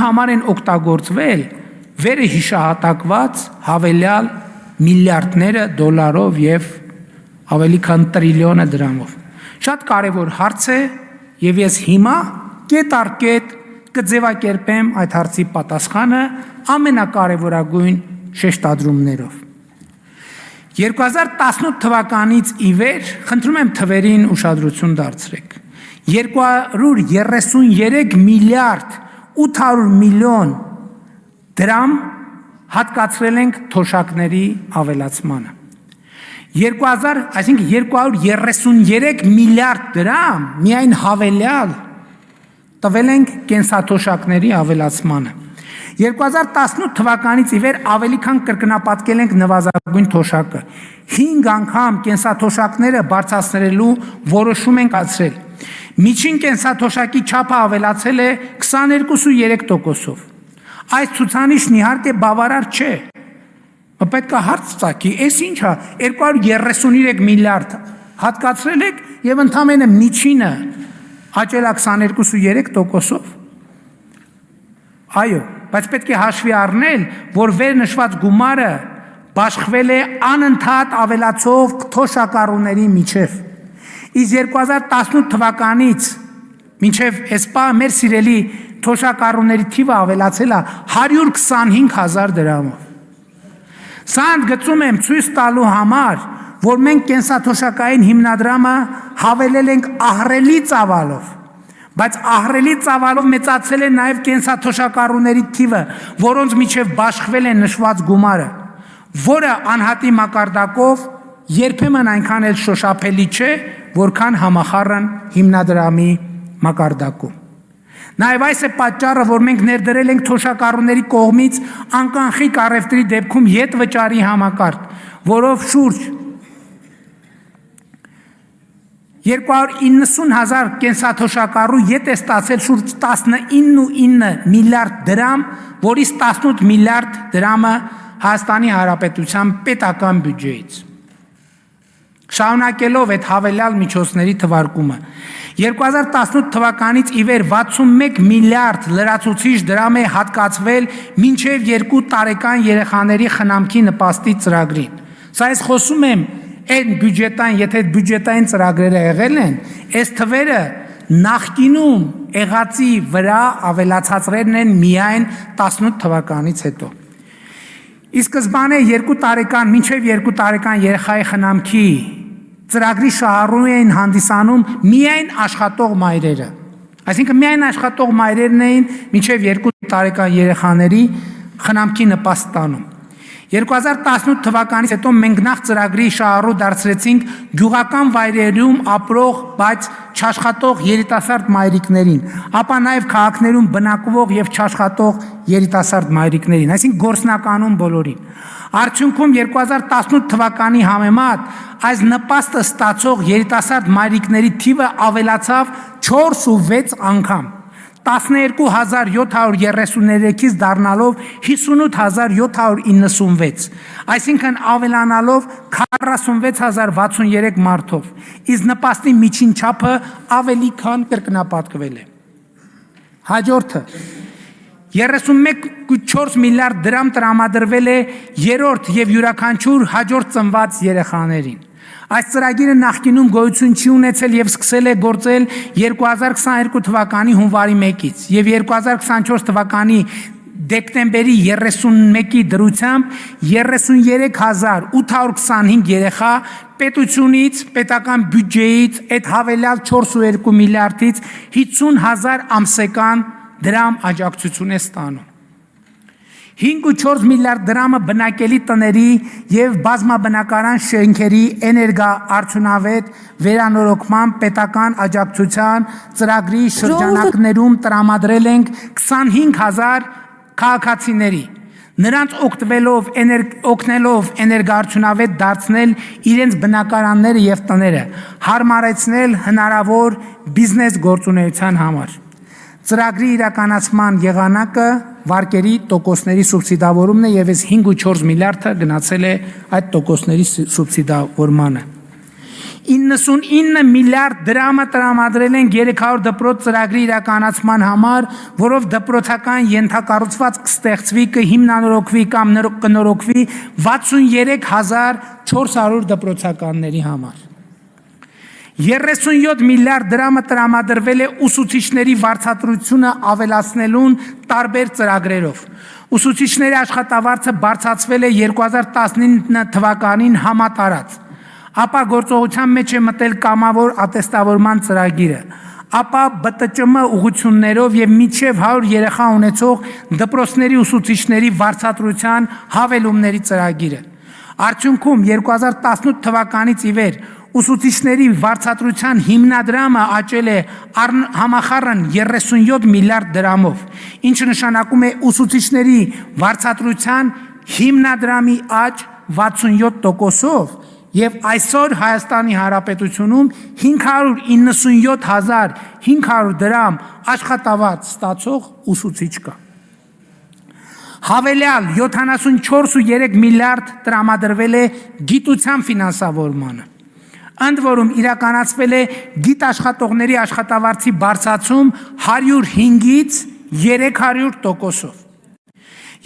համար են օգտագործվել վերը հիշահատակված հավելյալ միլիարդները դոլարով եւ ավելի քան տրիլիոնը դրամով։ Շատ կարևոր հարց է եւ ես հիմա կետ առ կետ կձևակերպեմ այդ հարցի պատասխանը ամենակարևորագույն շեշտադրումներով։ 2018 թվականից ի վեր, խնդրում եմ թվերին ուշադրություն դարձրեք, 233 միլիարդ 800 միլիոն դրամ հատկացրել ենք թոշակների ավելացմանը։ Այսինքն 233 միլիարդ դրամ միայն հավելյալ տվել ենք կենսաթոշակների ավելացմանը։ 2018 թվականից ի վեր ավելի քան կրկնապատկել ենք նվազագույն թոշակը։ 5 անգամ կենսաթոշակները բարձրացնելու որոշում ենք կայացրել։ Միջին կենսաթոշակի չափը ավելացել է 22.3%-ով։ Այս ցուցանիշն իհարկե բավարար չէ։ Պետք է հարց ծագի, այս ինչ է, 233 միլիարդ հատկացրել եք եւ ընդամենը միջինը աճել է 22.3%-ով։ Այո, բայց պետք է հաշվի առնել, որ վերնշված գումարը բաշխվել է անընդհատ ավելացող թոշակառուների միջև։ Իսկ 2018 թվականից մինչև այսպա մեր սիրելի թոշակառուների թիվը ավելացել է 125,000 դրամով։ Սա ընդգծում եմ ցույց տալու համար, որ մենք կենսաթոշակային հիմնադրամը հավելել ենք ահռելի ծավալով, բայց ահռելի ծավալով մեծացել է նաև կենսաթոշակառուների թիվը, որոնց միջև բաշխվել է նշված գումարը, որը անհատի մակարդակով երբեմն այնքան էլ շոշափելի չէ, որքան համախառն հիմնադրամի մակարդակում։ Նաև այս է պատճառը, որ մենք ներդրել ենք թոշակառուների կողմից անկանխիկ առևտրի դեպքում ետվճարի համակարգ, որով շուրջ 290,000 կենսաթոշակառու ետ է ստացել շուրջ 19.9 միլիարդ դրամ, որից 18 միլիարդ դրամը Հայաստանի Հանրապետության պետական բյուջեից։ Շարունակելով այդ հավելյալ միջոցների թվարկումը, 2018 թվականից ի վեր 61 միլիարդ լրացուցիչ դրամ է հատկացվել մինչև 2 տարեկան երեխաների խնամքի նպաստի ծրագրին։ Սա ես խոսում եմ այն բյուջետային, եթե բյուջետային ծրագրերը եղել են, այս թվերը նախկինում եղածի վրա ավելացածներն են միայն 18 թվականից հետո։ Ի սկզբանե 2 տարեկան, մինչև 2 տարեկան երեխայի խնամքի ծրագրի շահառու էին հանդիսանում միայն աշխատող մայրերը։ Այսինքն միայն աշխատող մայրերն էին մինչև 2 տարեկան երեխաների խնամքի նպաստ տանում։ 2018 թվականից հետո մենք նախ ծրագրի շահառու դարձրեցինք գյուղական վայրերում ապրող, բայց չաշխատող երիտասարդ մայրիկներին, ապա նաև քաղաքներում բնակվող եւ չաշխատող երիտասարդ մայրիկներին, այսինքն գործնականում բոլորին։ Արդյունքում 2018 թվականի համեմատ այս նպաստը ստացող երիտասարդ մայրիկների թիվը ավելացավ 4.6 անգամ, 12,733-ից դառնալով 58,796, այսինքն ավելանալով 46,063 մարդով, իսկ նպաստի միջին չափը ավելի քան կրկնապատկվել է։ Հաջորդը 31.4 միլիարդ դրամ տրամադրվել է երրորդ եւ յուրաքանչյուր հաջորդ ծնված երեխաներին։ Այս ծրագիրը նախկինում գոյություն չի ունեցել եւ սկսել է գործել 2022 թվականի հունվարի 1-ից եւ 2024 թվականի դեկտեմբերի 31-ի դրությամբ 33,825 երեխա պետությունից, պետական բյուջեից, այդ հավելյալ 4.2 միլիարդից 50,000 ամսական դրամ աջակցություն է ստանում։ 5.4 միլիարդ դրամը բնակելի տների եւ բազմաբնակարան շենքերի էներգոարդյունավետ վերանորոգման պետական աջակցության ծրագրի շրջանակներում տրամադրել ենք 25,000 քաղաքացիների, նրանց օգնելով էներգոարդյունավետ դարձնել իրենց բնակարանները եւ տները, հարմարեցնել հնարավոր բիզնես գործունեության համար։ Ծրագրի իրականացման եղանակը վարկերի տոկոսների սուբսիդավորումն է եւ այս 5.4 միլիարդը գնացել է այդ տոկոսների սուբսիդավորմանը։ 99 միլիարդ դրամը տրամադրել են 300 դպրոց ծրագրի իրականացման համար, որով դպրոցական ենթակառուցվածք կստեղծվի, կհիմնանորոգվի կամ կնորոգվի 63400 դպրոցականների համար։ 37 միլիարդ դրամը տրամադրվել է ուսուցիչների վարձատրությունը ավելացնելուն տարբեր ծրագրերով։ Ուսուցիչների աշխատավարձը բարձրացվել է 2019 թվականին համատարած, ապա գործողության մեջ է մտել կամավոր ատեստավորման ծրագիրը, ապա ԲՏՃՄ ուղղություններով եւ մինչեւ 100 երեխա ունեցող դպրոցների ուսուցիչների վարձատրության հավելումների ծրագիրը։ Արդյունքում 2018 թվականից ի վեր ուսուցիչների վարձատրության հիմնադրամը աճել է համախառն 37 միլիարդ դրամով, ինչը նշանակում է ուսուցիչների վարձատրության հիմնադրամի աճ 67%-ով եւ այսօր Հայաստանի Հանրապետությունում 597,500 դրամ աշխատավարձ ստացող ուսուցիչ կա։ Հավելյալ 74,3 միլիարդ տրամադրվել է գիտության ֆինանսավորմանը։ Ընդ որում իրականացվել է գիտաշխատողների աշխատավարձի բարձրացում 105-ից 300%-ով։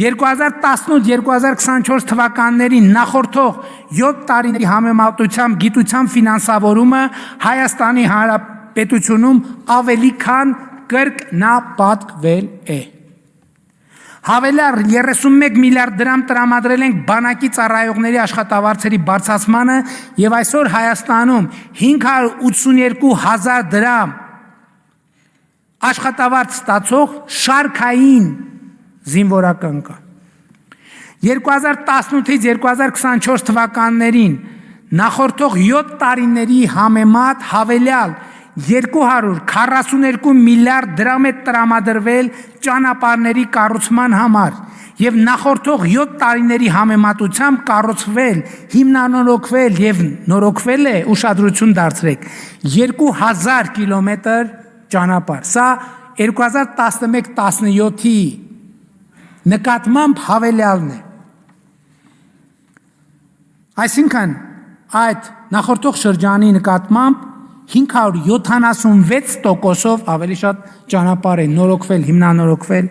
2018-2024 թվականներին նախորդող 7 տարիների համեմատությամբ գիտության ֆինանսավորումը Հայաստանի Հանրապետությունում ավելի քան կրկնապատկվել է։ Հավելյալ 31 միլիարդ դրամ տրամադրել ենք բանակի ծառայողների աշխատավարձերի բարձրացմանը եւ այսօր Հայաստանում 582,000 դրամ աշխատավարձ ստացող շարքային զինվորական կա։ 2018-ից 2024 թվականներին նախորդող 7 տարիների համեմատ հավելյալ 242 միլիարդ դրամ է տրամադրվել ճանապարհների կառուցման համար եւ նախորդող 7 տարիների համեմատությամբ կառուցվել, հիմնանորոգվել եւ նորոգվել է, ուշադրություն դարձրեք, 2000 կիլոմետր ճանապարհ։ Սա 2011-17-ի նկատմամբ հավելյալն է։ Այսինքն այդ նախորդող շրջանի նկատմամբ 576%-ով ավելի շատ ճանապարհ է նորոգվել, հիմնանորոգվել,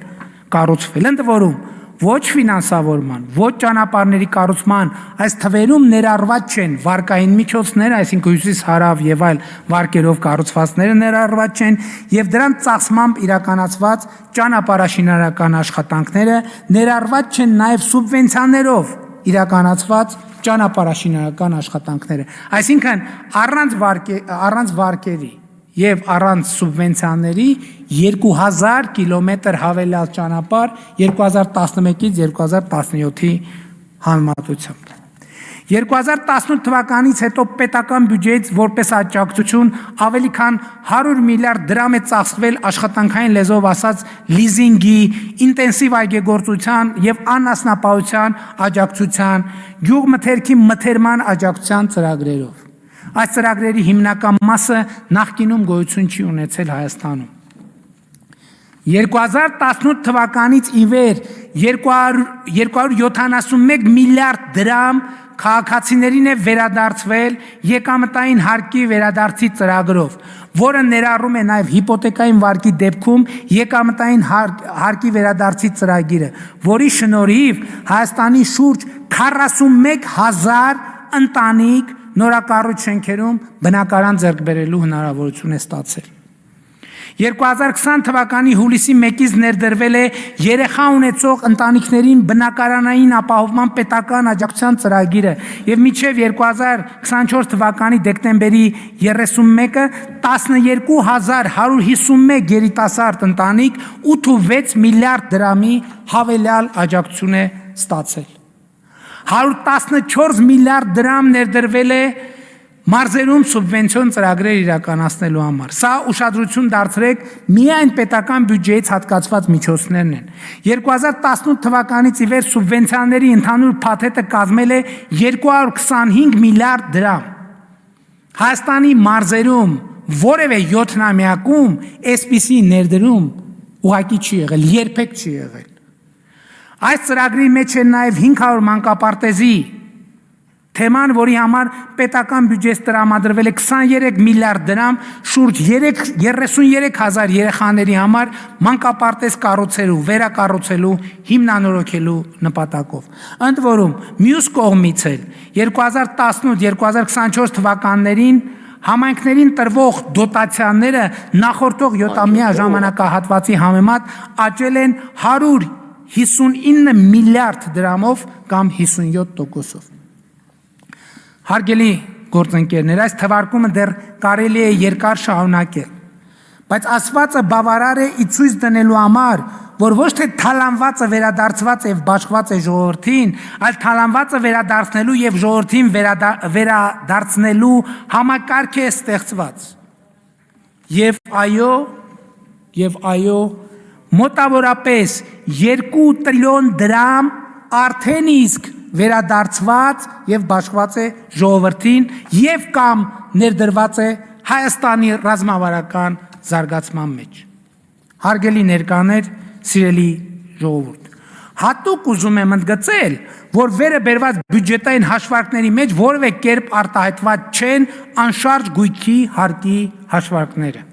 կառուցվել։ Ընդ որում ոչ ֆինանսավորման, ոչ ճանապարհների կառուցման այս թվերում ներառված չեն վարկային միջոցները, այսինքն հյուսիս-հարավ եւ այլ վարկերով կառուցվածքները ներառված չեն եւ դրանց ծախսմամբ իրականացված ճանապարհաշինարարական աշխատանքները, ներառված չեն նաեւ սուբվենցիաներով իրականացված ճանապարհաշինարարական աշխատանքները։ Այսինքն առանց վարկերի եւ առանց սուբվենցիաների 2000 կիլոմետր հավելյալ ճանապարհ 2011-ից 2017-ի համեմատությամբ։ 2018 թվականից հետո պետական բյուջեից որպես աջակցություն ավելի քան 100 միլիարդ դրամ է ծախսվել աշխատանքային լեզվով ասած լիզինգի, ինտենսիվ այգեգործության եւ անասնապահության աջակցության, գյուղմթերքի մթերման աջակցության ծրագրերով։ Այս ծրագրերի հիմնական մասը նախկինում գոյություն չի ունեցել Հայաստանում։ 2018 թվականից ի վեր 271 միլիարդ դրամ քաղաքացիներին է վերադարձվել եկամտային հարկի վերադարձի ծրագրով, որը ներառում է նաև հիպոթեկային վարկի դեպքում եկամտային հարկի վերադարձի ծրագիրը, որի շնորհիվ Հայաստանի շուրջ 41,000 ընտանիք նորակառույց շենքերում բնակարան ձեռք բերելու հնարավորություն է ստացել։ 2020 թվականի հուլիսի 1-ից ներդրվել է երեխա ունեցող ընտանիքներին բնակարանային ապահովման պետական աջակցության ծրագիրը եւ մինչեւ 2024 թվականի դեկտեմբերի 31-ը 12151 երիտասարդ ընտանիք 8.6 միլիարդ դրամի հավելյալ աջակցություն է ստացել։ 114 միլիարդ դրամ ներդրվել է մարզերում սուբվենցիոն ծրագրեր իրականացնելու համար։ Սա ուշադրություն դարձրեք միայն պետական բյուջեից հատկացված միջոցներն են։ 2018 թվականից ի վեր սուբվենցիաների ընդհանուր փաթեթը կազմել է 225 միլիարդ դրամ։ Հայաստանի մարզերում որևէ 7-ամյակում այսպիսի ներդրում ուղղակի չի եղել, երբեք չի եղել։ Այս ծրագրի մեջ են նաև 500 մանկապարտեզի թեման, որի համար պետական բյուջեից տրամադրվել է 23 միլիարդ դրամ, շուրջ 33,000 երեխաների համար մանկապարտեզ կառուցելու, վերակառուցելու, հիմնանորոգելու նպատակով։ Ընդ որում, մյուս կողմից էլ 2018-2024 թվականներին համայնքներին տրվող դոտացիաները նախորդող 7-ամյա ժամանակահատվածի համեմատ աճել են 159 միլիարդ դրամով կամ 57%-ով։ Հարգելի գործընկերներ, այս թվարկումը դեռ կարելի է երկար շարունակել, բայց ասվածը բավարար է ի ցույց դնելու համար, որ ոչ թե թալանվածը վերադարձված եւ բաշխված է ժողովրդին, այլ թալանվածը վերադարձնելու եւ ժողովրդին վերադարձնելու համակարգ է ստեղծված։ Եվ այո, մոտավորապես 2 տրիլիոն դրամ արդեն իսկ վերադարձված եւ բաշխված է ժողովրդին եւ կամ ներդրված է Հայաստանի ռազմավարական զարգացման մեջ։ Հարգելի ներկաներ, սիրելի ժողովուրդ, հատուկ ուզում եմ ընդգծել, որ վերը բերված բյուջետային հաշվարկների մեջ որևէ կերպ արտահայտված չեն անշարժ գույքի հարկի հաշվարկները։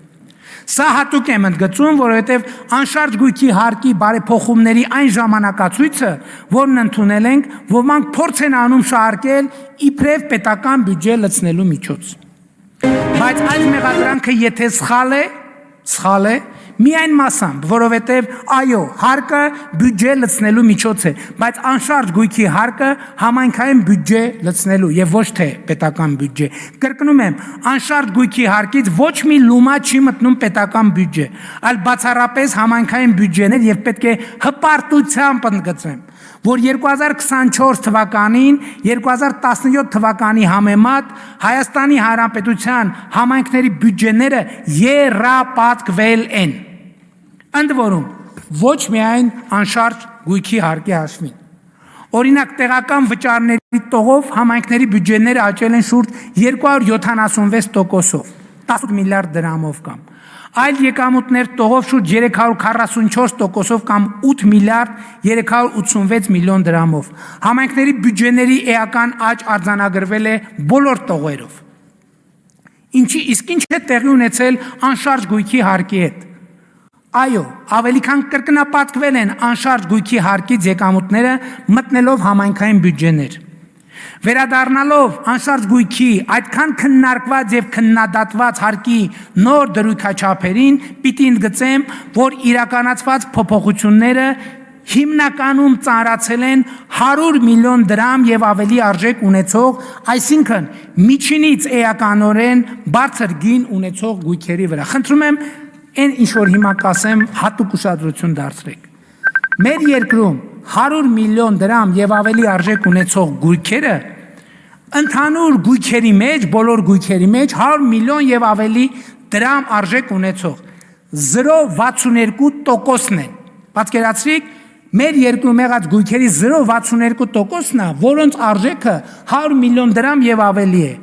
Սա հատուկ եմ ընդգծում, որովհետև անշարժ գույքի հարկի բարեփոխումների այն ժամանակացույցը, որն ընդունել ենք, ոմանք փորձ են անում շահարկել իբրև պետական բյուջե լցնելու միջոց։ Բայց այս մեղադրանքը եթե սխալ է, միայն մասամբ, որովհետև այո, հարկը բյուջե լցնելու միջոց է, բայց անշարժ գույքի հարկը համայնքային բյուջե լցնելու եւ ոչ թե պետական բյուջե։ Կրկնում եմ, անշարժ գույքի հարկից ոչ մի լումա չի մտնում պետական բյուջե, այլ բացառապես համայնքային բյուջեներ եւ պետք է հպարտությամբ ընդգծեմ, որ 2024 թվականին 2017 թվականի համեմատ Հայաստանի Հանրապետության համայնքների բյուջեները եռապատկվել են։ Ընդ որում, ոչ միայն անշարժ գույքի հարկի հաշվին։ Օրինակ, տեղական վճարների տողով համայնքների բյուջեները աճել են շուրջ 276%-ով, 18 միլիարդ դրամով կամ այլ եկամուտներ տողով շուրջ 344%-ով կամ 8 միլիարդ 386 միլիոն դրամով։ Համայնքների բյուջեների էական աճ արձանագրվել է բոլոր տողերով։ Իսկ ինչ է տեղի ունեցել անշարժ գույքի հարկի հետ։ Այո, ավելի քան կրկնապատկվել են անշարժ գույքի հարկից եկամուտները մտնելով համայնքային բյուջեներ։ Վերադառնալով անշարժ գույքի այդքան քննարկված եւ քննադատված հարկի նոր դրույքաչափերին, պիտի ընդգծեմ, որ իրականացված փոփոխությունները հիմնականում ծանրացել են 100 միլիոն դրամ եւ ավելի արժեք ունեցող, այսինքն միջինից էականորեն բարձր գին ունեցող գույքերի վրա։ Խնդրում եմ, այն ինչ որ հիմա կասեմ, հատուկ ուշադրություն դարձրեք։ Մեր երկրում 100 միլիոն դրամ եւ ավելի արժեք ունեցող գույքերը ընդհանուր գույքերի մեջ, բոլոր գույքերի մեջ 100 միլիոն եւ ավելի դրամ արժեք ունեցող 0.62%-ն են։ Պատկերացրեք, մեր երկրում եղած գույքերի 0.62%-ն է, որոնց արժեքը 100 միլիոն դրամ եւ ավելի է։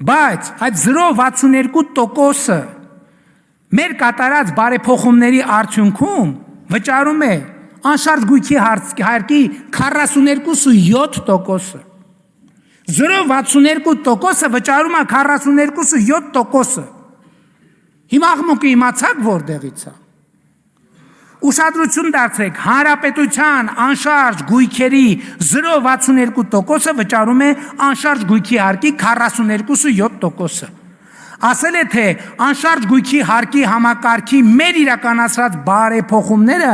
Բայց այդ 0.62%-ը մեր կատարած բարեփոխումների արդյունքում վճարում է անշարժ գույքի հարկի 42.7%-ը։ 0.62%-ը վճարում է 42.7%-ը։ Հիմա աղմուկը իմացաք որտեղից է։ Ուշադրություն դարձրեք, հանրապետության անշարժ գույքերի 0.62%-ը վճարում է անշարժ գույքի հարկի 42.7%-ը։ Ասել է, թե անշարժ գույքի հարկի համակարգի մեր իրականացրած բարեփոխումները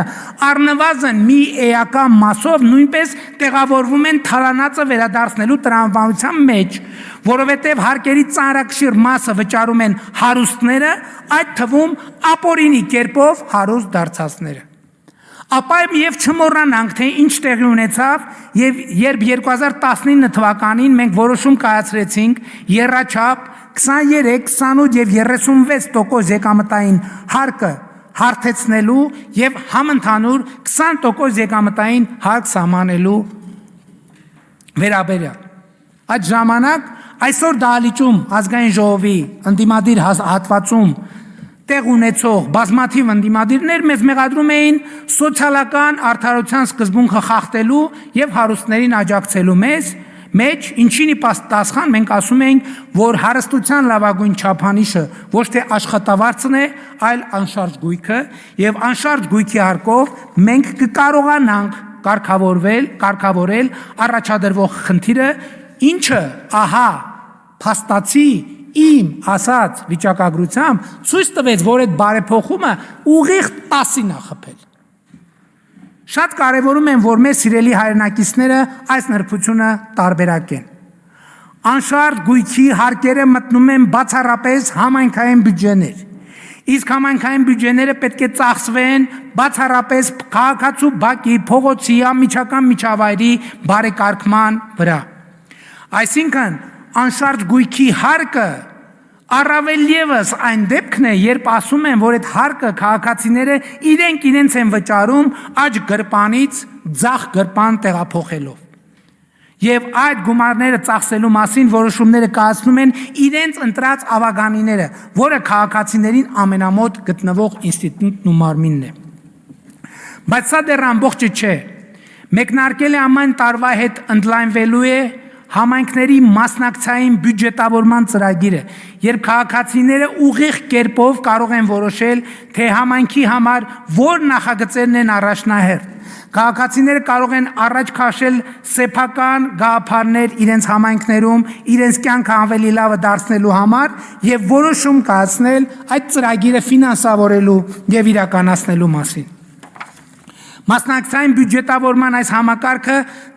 առնվազն մի էական մասով նույնպես տեղավորվում են թալանածը վերադարձնելու տրամաբանության մեջ, որովհետև հարկերի ծանրակշիռ մասը վճարում են հարուստները, այդ թվում ապօրինի կերպով հարուստ դարձածները։ Ապա եւ չմոռանանք, թե ինչ տեղի ունեցավ, եւ երբ 2019 թվականին մենք որոշում կայացրեցինք եռաչափ 23, 28 եւ 36% եկամտային հարկը հարթեցնելու եւ համընդհանուր 20% եկամտային հարկ սահմանելու վերաբերյալ։ Այդ ժամանակ այսօր դահլիճում ազգային ժողովի ընդդիմադիր հատվածում տեղ ունեցող բազմաթիվ ընդդիմադիրներ մեզ մեղադրում էին սոցիալական արդարության սկզբունքը խախտելու եւ հարուստներին աջակցելու մեջ, ինչին ի պատասխան մենք ասում ենք, որ հարստության լավագույն չափանիշը ոչ թե աշխատավարձն է, այլ անշարժ գույքը, եւ անշարժ գույքի հարկով մենք կկարողանանք կարգավորել առաջադրվող խնդիրը, ինչը ահա փաստացի իմ ասած վիճակագրությամբ ցույց տվեց, որ այդ բարեփոխումը ուղիղ 10-ին է խփել։ Շատ կարևորում եմ, որ մեր սիրելի հայրենակիցները այս նրբությունը տարբերակեն։ Անշարժ գույքի հարկերը մտնում են բացառապես համայնքային բյուջեներ, իսկ համայնքային բյուջեները պետք է ծախսվեն բացառապես քաղաքացու բակի, փողոցի, անմիջական միջավայրի բարեկարգման վրա։ Այսինքն անշարժ գույքի հարկը առավել ևս այն դեպքն է, երբ ասում են, որ այդ հարկը քաղաքացիները իրենց են վճարում աջ գրպանից ձախ գրպան տեղափոխելով։ Եվ այդ գումարները ծախսելու մասին որոշումները կայացնում են իրենց ընտրած ավագանիները, որը քաղաքացիներին ամենամոտ գտնվող ինստիտուտն ու մարմինն է։ Բայց սա դեռ ամբողջը չէ։ Մեկնարկել է ամեն տարվա հետ ընդլայնվելու է համայնքների մասնակցային բյուջետավորման ծրագիրը, երբ քաղաքացիները ուղիղ կերպով կարող են որոշել, թե համայնքի համար որ նախագծերն են առաջնահերթ։ Քաղաքացիները կարող են առաջ քաշել սեփական գաղափարներ իրենց համայնքներում, իրենց կյանքը ավելի լավը դարձնելու համար եւ որոշում կայացնել այդ ծրագիրը ֆինանսավորելու եւ իրականացնելու մասին։ Մասնակցային բյուջետավորման այս համակարգը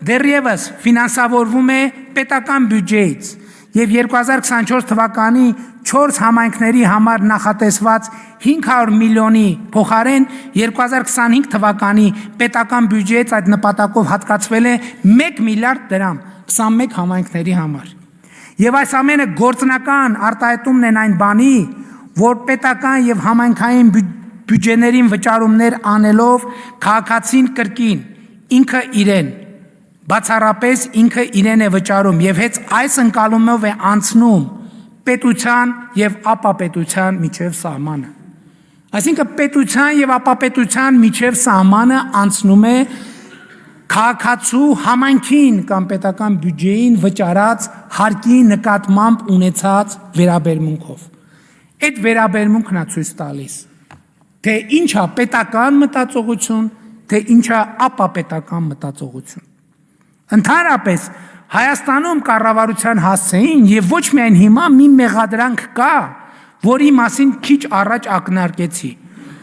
դեռևս ֆինանսավորվում է պետական բյուջեից եւ 2024 թվականի 4 համայնքների համար նախատեսված 500 միլիոնի փոխարեն 2025 թվականի պետական բյուջեից այդ նպատակով հատկացվել է 1 միլիարդ դրամ 21 համայնքների համար։ Եվ այս ամենը գործնական արտահայտումն են այն բանի, որ պետական եւ համայնքային բյուջեներին վճարումներ անելով քաղաքացին կրկին ինքը իրեն բացառապես ինքը իրեն է վճարում եւ հենց այս ընկալումով է անցնում պետության եւ ապապետության միջև սահմանը։ Այսինքն պետության եւ ապապետության միջև սահմանը անցնում է քաղաքացու համայնքին կամ պետական բյուջեին վճարած հարկի նկատմամբ ունեցած վերաբերմունքով։ Այդ վերաբերմունքն է ցույց տալիս, թե ինչա պետական մտածողություն, թե ինչա ապապետական մտածողություն։ Ընդհանրապես Հայաստանում կառավարության հասցեին եւ ոչ միայն հիմա մի մեղադրանք կա, որի մասին քիչ առաջ ակնարկեցի,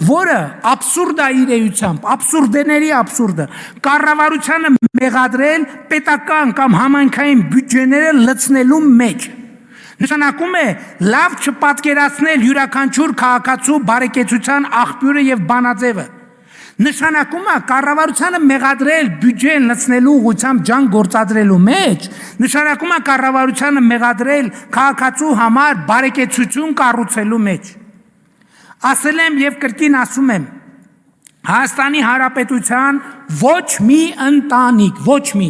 որը абսուրդ է իր էությամբ, абսուրդների абսուրդը, կառավարությանը մեղադրել պետական կամ համայնքային բյուջեները լցնելու մեջ։ Նշանակում է լավ չպատկերացնել յուրաքանչյուր քաղաքացու բարեկեցության աղբյուրը եւ բանաձևը։ Նշանակում է կառավարությանը մեղադրել բյուջեն լցնելու ուղղությամբ ջան գործադրելու մեջ, նշանակում է կառավարությանը մեղադրել քաղաքացու համար բարեկեցություն կառուցելու մեջ։ Ասել եմ եւ կրկին ասում եմ, Հայաստանի Հանրապետության ոչ մի ընտանիք, ոչ մի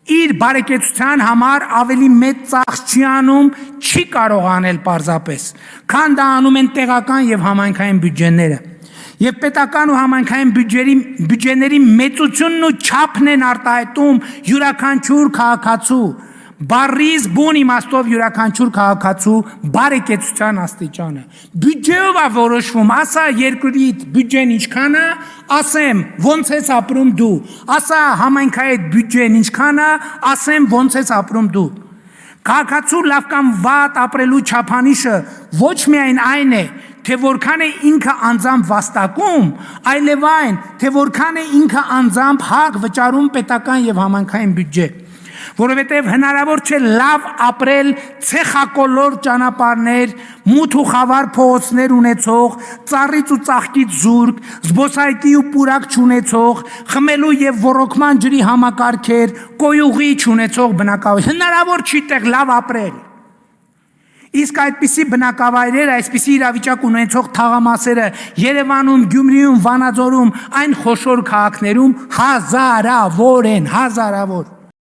իր բարեկեցության համար ավելի մեծ ծախս չի անում, չի կարող անել պարզապես, քան դա անում են տեղական եւ համայնքային բյուջեները։ Եվ պետական ու համայնքային բյուջեների մեծությունն ու չափն են արտահայտում յուրաքանչյուր քաղաքացու, բառից բուն իմաստով յուրաքանչյուր քաղաքացու բարեկեցության աստիճանը։ Բյուջեով է որոշվում, ասա երկրիդ բյուջեն ինչքան է, ասեմ ոնց ես ապրում դու, ասա համայնքային բյուջեն ինչքան է, ասեմ ոնց ես ապրում դու։ Քաղաքացու լավ կամ վատ ապրելու չափանիշը ոչ միայն այն է, թե որքան է ինքը անձամբ վաստակում, այլև այն, թե որքան է ինքը անձամբ հակ վճարում պետական եւ համայնքային բյուջե։ Որովհետև հնարավոր չէ լավ ապրել ցեխակոլոր ճանապարհներ, մութ ու խավար փողոցներ ունեցող, ծառից ու ծաղկից զուրկ, զբոսայգի ու պուրակ չունեցող, խմելու եւ ոռոգման ջրի համակարգեր, կոյուղի չունեցող բնակավայր։ Հնարավոր չի տեղ լավ ապրել։ Իսկ այդպիսի բնակավայրեր, այսպիսի իրավիճակ ունեցող թաղամասերը Երևանում, Գյումրիում, Վանաձորում, այն խոշոր քաղաքներում հազարավոր են, հազարավոր։